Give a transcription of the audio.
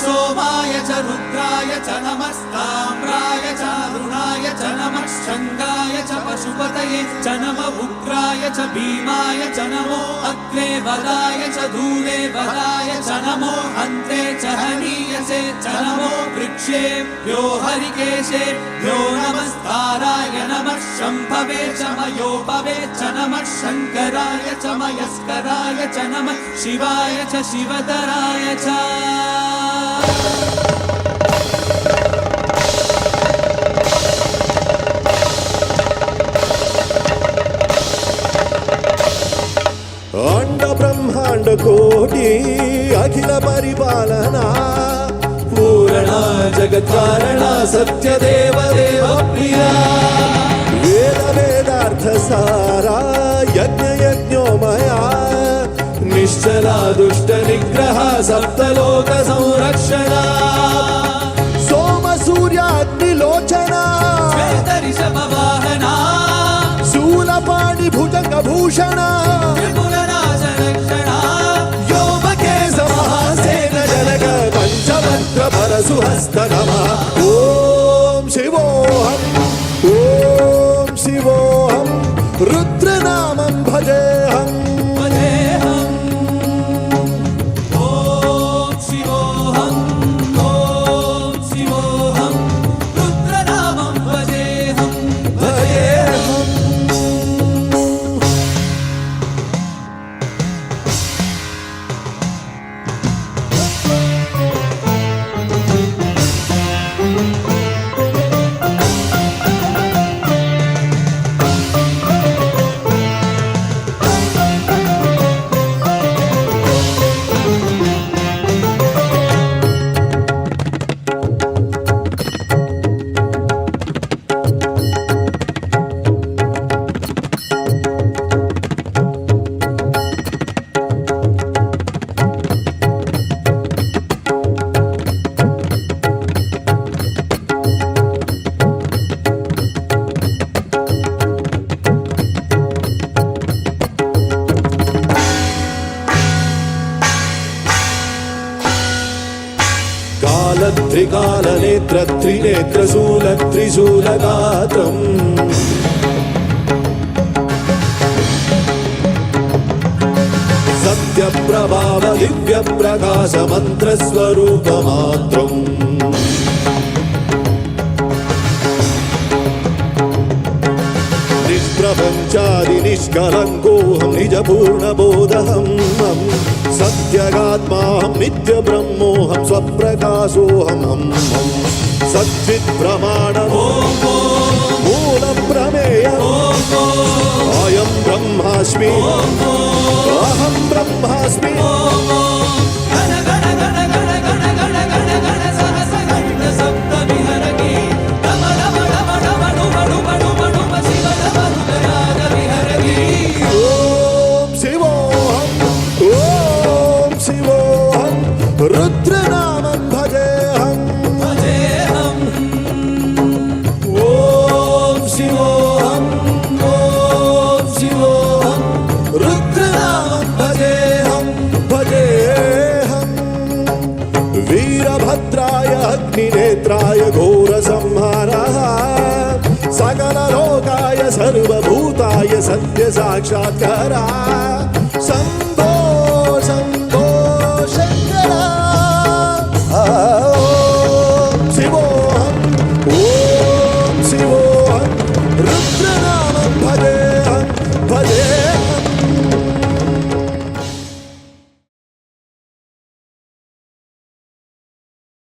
सोमाय च रुद्राय च नमस्ताम्राय च अरुणाय च नमः शङ्गाय च पशुपतये च नमः उग्राय च भीमाय च नमो अग्रे वदाय च धूले वदाय च नमो अन्ते च हनीयसे च नमो वृक्षेभ्यो हरिकेशेभ्यो नमस्ताराय नमः शम्भवे च मयोपवे च नमः शङ्कराय च मयस्कराय च नमः शिवाय च शिवतराय च अंड ब्रह्मांड कोटि अखिल परिपालना पूरणा जगत्कारणा सत्यदेव देव प्रिया वेद वेदार्थ सारा यज्ञ यज्ञोमया निश्चला दुष्ट निग्रह सप्तलोक संरक्षणा सोम सूर्याग्निलोचना श्वेतऋषभवाहना शूलपाणि भुजंग भूषणा सुहस्त नमः ओम शिवोहम रुद्रनामं भजेहम ओम शिवोहम रुद्रनामं भजेहम त्रिकाल नेत्र त्रिनेत्र शूल त्रिशूल गात्रम् सत्य प्रभाव दिव्य प्रकाश मंत्र स्वरूप मात्रम् निष्प्रपंचादि निष्कलंकोऽहं निज पूर्ण बोधहं सत्यगात्माहं नित्य ब्रह्मोऽहं स्वप्रकाशोऽहं सच्चित् प्रमाणं मूल प्रमेय अयं ब्रह्मास्मि अहं ब्रह्मास्मि रुद्रनामं भजेहम ओम शिवोहम रुद्रनामं भजेहम वीरभद्राय अग्निनेत्राय घोरसंहारः सकल लोकाय सर्वभूताय सत्य साक्षात्कारः शंभो शंभो शिवोहम रुद्रनामं